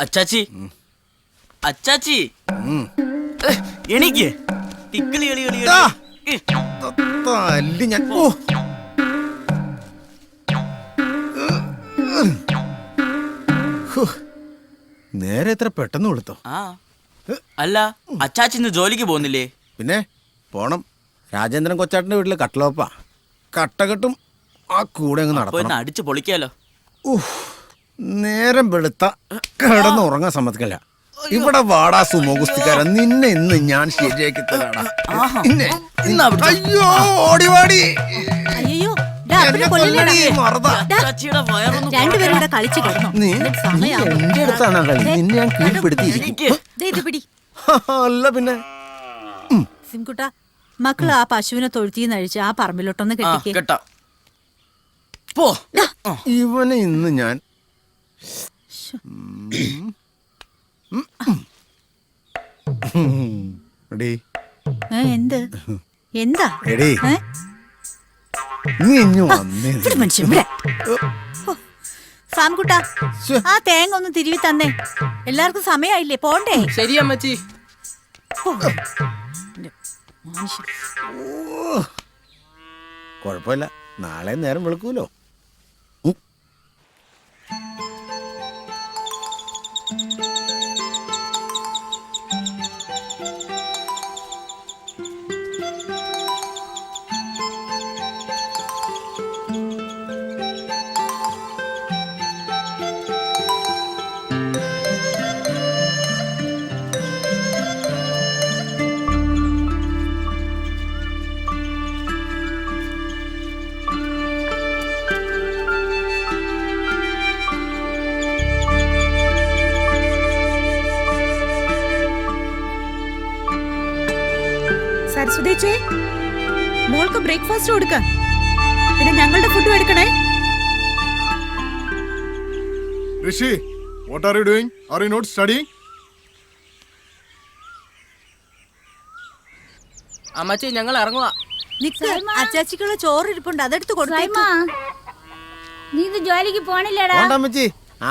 അച്ചാച്ചി അച്ചാച്ചി എണീക്ക് തിക്കിളി കളി കളി ഞാൻ നേരെ എത്ര പെട്ടെന്ന് കൊടുത്തോ? അല്ല അച്ചാച്ചി ഇന്ന് ജോലിക്ക് പോകുന്നില്ലേ? പിന്നെ പോണം. രാജേന്ദ്രൻ കൊച്ചാട്ടന്റെ വീട്ടില് കട്ടലോപ്പാ. കട്ടകെട്ടും ആ കൂടെ അങ്ങ് നടക്കണം. അടിച്ചു പൊളിക്കാലോ. നേരം വെളുത്ത കിടന്ന് ഉറങ്ങാൻ സമ്മതിക്കില്ല. ഇവിടെ വാടാ സുമോ ഗുസ്തിക്കാരൻ, നിന്നെ ഇന്ന് ഞാൻ ശരിയാക്കി തരാടാ. അയ്യോ ഓടിവാടി. എന്റെ അടുത്താണ് കളി. നിന്നെ ഞാൻ കീഴ്പ്പെടുത്തിയിരിക്കും. അല്ല പിന്നെ സിംകുട്ട, മക്കള് ആ പശുവിനെ തൊഴുത്തിന്ന് അഴിച്ച് ആ പറമ്പിലോട്ടൊന്ന് കെട്ടിക്കേ. ഇവനെ ഇന്ന് ഞാൻ എന്ത് എന്താ എടീ നീ ഇഞ്ഞു വന്നേ. സാംകുട്ട, ആ തേങ്ങ ഒന്ന് തിരിവി തന്നേ. എല്ലാവർക്കും സമയായില്ലേ, പോണ്ടേ? ശരി അമ്മച്ചി. കൊഴപ്പില്ല, നാളെ നേരം വെളുക്കൂലോ. സരസ്വതിച്ചേ, മോൾക്ക് ബ്രേക്ക്ഫാസ്റ്റ് കൊടുക്ക. പിന്നെ ഞങ്ങളുടെ ഫുഡ് എടുക്കണേ. Rishi, what are you doing? Are you not studying? അമ്മച്ചി ഞങ്ങൾ ഇറങ്ങുക. അച്ചാച്ചിക്കുള്ള ചോറ് ഇരിപ്പുണ്ട്, അതെടുത്ത് കൊടുത്തേക്ക്. നീ ഇത് ജോലിക്ക് പോണില്ലടാ. അമ്മച്ചി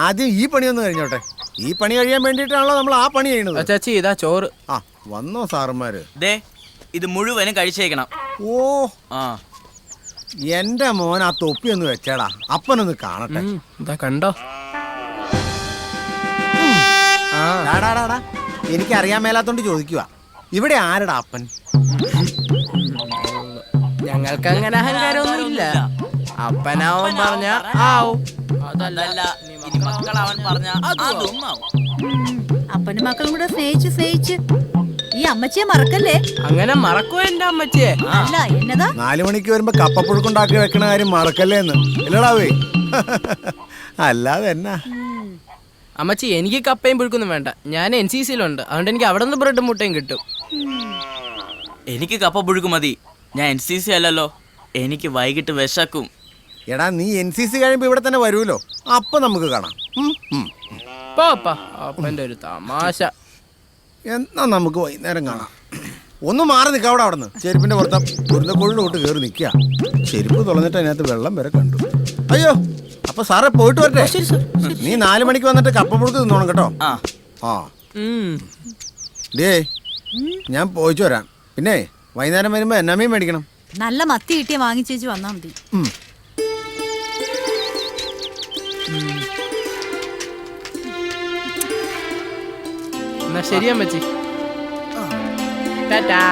ആദ്യം ഈ പണി ഒന്ന് കഴിഞ്ഞോട്ടെ. ഈ പണി കഴിയാൻ വേണ്ടിട്ടാണല്ലോ നമ്മൾ ആ പണി ചെയ്യണത്. അച്ചാച്ചി ഇതാ ചോറ്. ആ വന്നോ സാറുമാര്. ഇത് മുഴുവനും കഴിച്ചേക്കണം. ഓ എന്റെ മോൻ ആ തൊപ്പി ഒന്ന് വെച്ചേടാ, അപ്പനൊന്ന് കാണട്ടെ. ഇതാ കണ്ടോ? എനിക്ക് അറിയാൻ മേലാത്തോണ്ട് ചോദിക്കുക, ഇവിടെ ആരടാ അപ്പൻ? ഞങ്ങൾക്ക് അങ്ങനെ അഹങ്കാരമൊന്നും ഇല്ല. അപ്പനാവും പറഞ്ഞ ആവും, അതല്ല മക്കളവൻ പറഞ്ഞ അതും ആവും. അപ്പനും മക്കളും കൂടെ സ്നേഹിച്ച് ഈ അമ്മച്ചിയെ മറക്കല്ലേ. അങ്ങനെ മറക്കോ എന്റെ അമ്മച്ചിയെ? അല്ല എന്നതാ 4 മണിക്ക് വരുമ്പോ കപ്പപ്പുഴുക്കുണ്ടാക്കി വെക്കണ കാര്യം മറക്കല്ലേന്ന് ഇല്ലടാവേ. അല്ലാതെ എന്നാ അമ്മച്ചി, എനിക്ക് കപ്പയും പുഴുക്കൊന്നും വേണ്ട. ഞാൻ NCCയിലുണ്ട്, അതുകൊണ്ട് എനിക്ക് അവിടെ നിന്ന് ബ്രെഡും മുട്ടയും കിട്ടും. എനിക്ക് കപ്പ പുഴുക്ക് മതി. ഞാൻ NCC അല്ലല്ലോ, എനിക്ക് വൈകിട്ട് വിശക്കും. എടാ നീ NCC കഴിയുമ്പോ ഇവിടെ തന്നെ വരുമല്ലോ, അപ്പൊ നമുക്ക് കാണാം. പാപ്പാ അപ്പന്റെ ഒരു തമാശ. എന്നാ നമുക്ക് വൈകുന്നേരം കാണാം. ഒന്ന് മാറി നിൽക്കാം അവിടെ നിന്ന്. ചെരുപ്പിന്റെ പുറത്ത് കുരുന്നക്കൊള്ളിന്റെ തൊട്ട് കയറി നിൽക്കുക. ചെരുപ്പ് തുളഞ്ഞിട്ട് അതിനകത്ത് വെള്ളം വരെ കണ്ടു. അയ്യോ, അപ്പൊ സാറേ പോയിട്ട് വരട്ടെ. നീ 4 മണിക്ക് വന്നിട്ട് കപ്പപ്പുഴുക്ക് തിന്നോണം കേട്ടോ. ആ ഡേ, ഞാൻ പോയിച്ചു വരാം. പിന്നെ വൈകുന്നേരം വരുമ്പോ എന്നമ്മയും മേടിക്കണം. നല്ല മത്തി കിട്ടിയ വാങ്ങിച്ചേച്ച് വന്നാ മതി. എന്നാ ശരി അമ്മച്ചി, ടാറ്റാ.